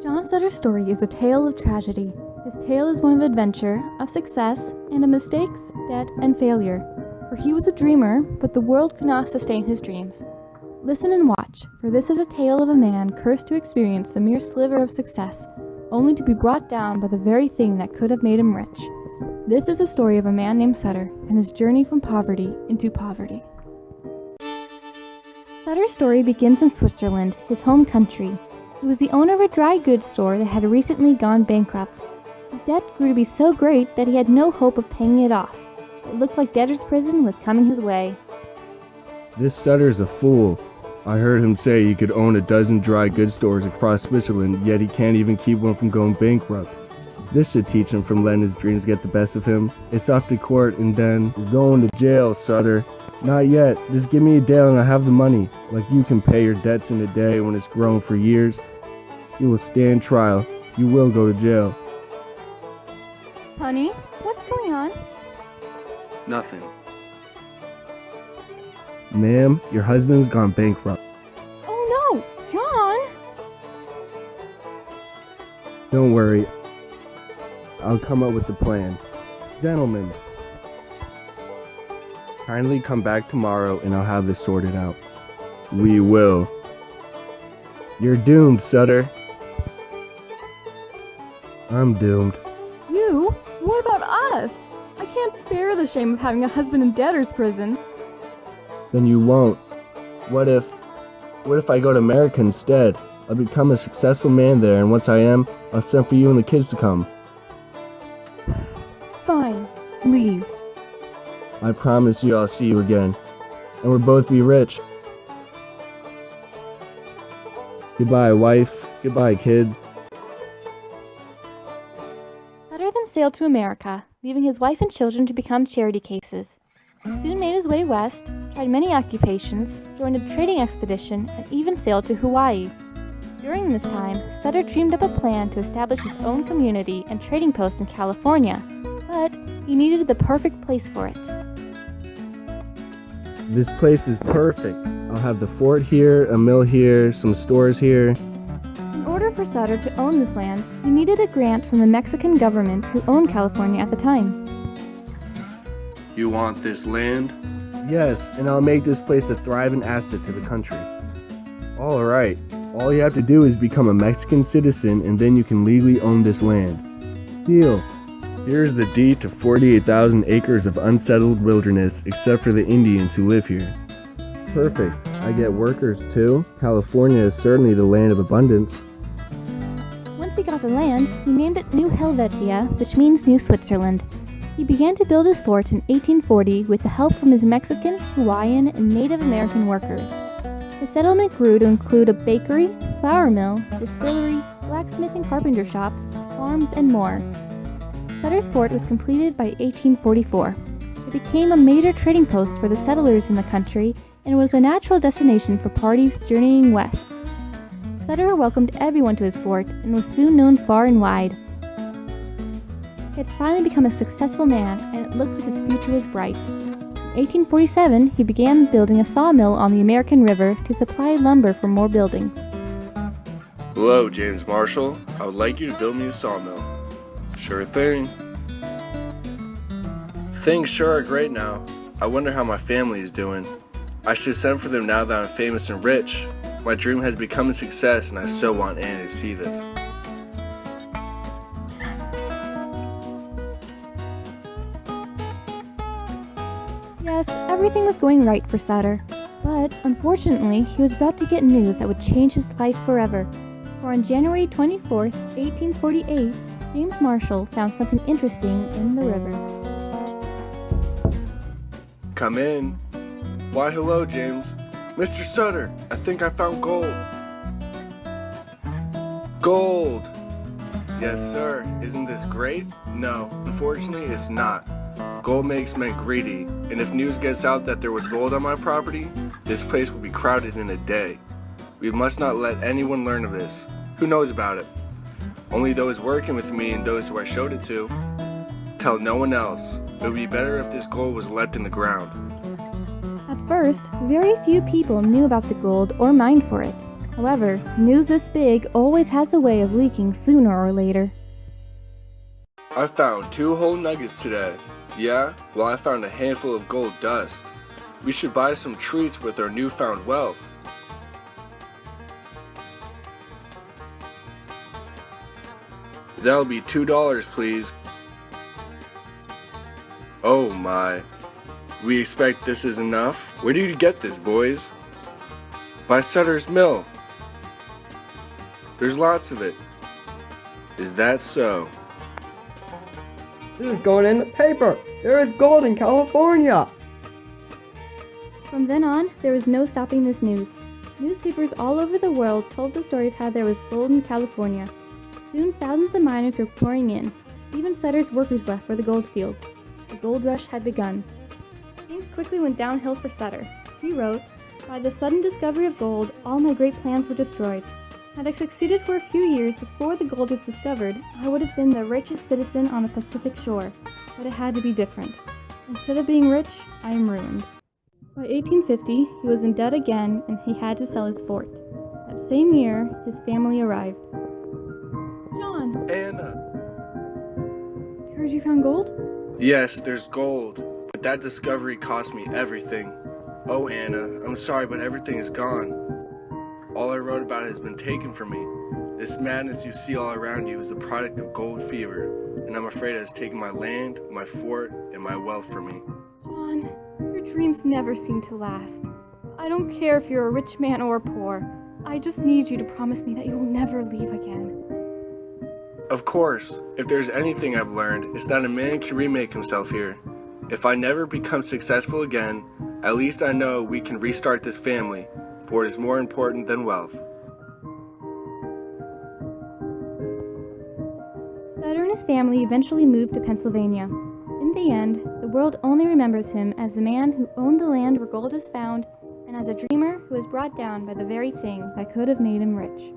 John Sutter's story is a tale of tragedy. His tale is one of adventure, of success, and of mistakes, debt, and failure. For he was a dreamer, but the world could not sustain his dreams. Listen and watch, for this is a tale of a man cursed to experience a mere sliver of success, only to be brought down by the very thing that could have made him rich. This is the story of a man named Sutter and his journey from poverty into poverty. Sutter's story begins in Switzerland, his home country. He was the owner of a dry goods store that had recently gone bankrupt. His debt grew to be so great that he had no hope of paying it off. It looked like debtor's prison was coming his way. This Sutter's a fool. I heard him say he could own a dozen dry goods stores across Switzerland, yet he can't even keep one from going bankrupt. This should teach him from letting his dreams get the best of him. It's off to court and then you're going to jail, Sutter. Not yet. Just give me a day and I'll have the money. Like you can pay your debts in a day when it's grown for years. You will stand trial. You will go to jail. Honey, what's going on? Nothing. Ma'am, your husband's gone bankrupt. Oh no, John! Don't worry. I'll come up with a plan. Gentlemen, kindly come back tomorrow and I'll have this sorted out. We will. You're doomed, Sutter. I'm doomed. You? What about us? I can't bear the shame of having a husband in debtor's prison. Then you won't. What if I go to America instead? I'll become a successful man there, and once I am, I'll send for you and the kids to come. Fine, leave. I promise you I'll see you again, and we'll both be rich. Goodbye, wife. Goodbye, kids. Sutter then sailed to America, leaving his wife and children to become charity cases. He soon made his way west, tried many occupations, joined a trading expedition, and even sailed to Hawaii. During this time, Sutter dreamed up a plan to establish his own community and trading post in California, but he needed the perfect place for it. This place is perfect. I'll have the fort here, a mill here, some stores here. In order for Sutter to own this land, he needed a grant from the Mexican government who owned California at the time. You want this land? Yes, and I'll make this place a thriving asset to the country. All right. All you have to do is become a Mexican citizen and then you can legally own this land. Deal. Here's the deed to 48,000 acres of unsettled wilderness except for the Indians who live here. Perfect. I get workers too. California is certainly the land of abundance. Once he got the land, he named it New Helvetia, which means New Switzerland. He began to build his fort in 1840 with the help from his Mexican, Hawaiian, and Native American workers. The settlement grew to include a bakery, flour mill, distillery, blacksmith and carpenter shops, farms, and more. Sutter's fort was completed by 1844. It became a major trading post for the settlers in the country and was a natural destination for parties journeying west. Sutter welcomed everyone to his fort and was soon known far and wide. He had finally become a successful man, and it looked like his future was bright. In 1847, he began building a sawmill on the American River to supply lumber for more buildings. Hello, James Marshall. I would like you to build me a sawmill. Sure thing. Things sure are great now. I wonder how my family is doing. I should send for them now that I'm famous and rich. My dream has become a success, and I so want Annie to see this. Yes, everything was going right for Sutter. But, unfortunately, he was about to get news that would change his life forever. For on January 24th, 1848, James Marshall found something interesting in the river. Come in. Why, hello, James. Mr. Sutter, I think I found gold. Gold! Yes, sir. Isn't this great? No, unfortunately, it's not. Gold makes men greedy, and if news gets out that there was gold on my property, this place will be crowded in a day. We must not let anyone learn of this. Who knows about it? Only those working with me and those who I showed it to. Tell no one else. It would be better if this gold was left in the ground. At first, very few people knew about the gold or mined for it. However, news this big always has a way of leaking sooner or later. I found 2 whole nuggets today. Yeah? Well, I found a handful of gold dust. We should buy some treats with our newfound wealth. That'll be $2, please. Oh my. We expect this is enough? Where did you get this, boys? By Sutter's mill. There's lots of it. Is that so? This is going in the paper. There is gold in California. From then on, there was no stopping this news. Newspapers all over the world told the story of how there was gold in California. Soon thousands of miners were pouring in. Even Sutter's workers left for the gold fields. The gold rush had begun. Things quickly went downhill for Sutter. He wrote, "By the sudden discovery of gold, all my great plans were destroyed. Had I succeeded for a few years before the gold was discovered, I would have been the richest citizen on the Pacific shore. But it had to be different. Instead of being rich, I am ruined." By 1850, he was in debt again and he had to sell his fort. That same year, his family arrived. "John, Anna. I heard you found gold?" Yes, there's gold, but that discovery cost me everything. Oh, Anna, I'm sorry, but everything is gone. All I wrote about has been taken from me. This madness you see all around you is the product of gold fever, and I'm afraid it has taken my land, my fort, and my wealth from me. John, your dreams never seem to last. I don't care if you're a rich man or poor. I just need you to promise me that you will never leave again. Of course, if there's anything I've learned, it's that a man can remake himself here. If I never become successful again, at least I know we can restart this family, for it is more important than wealth. Sutter and his family eventually moved to Pennsylvania. In the end, the world only remembers him as the man who owned the land where gold is found, and as a dreamer who was brought down by the very thing that could have made him rich.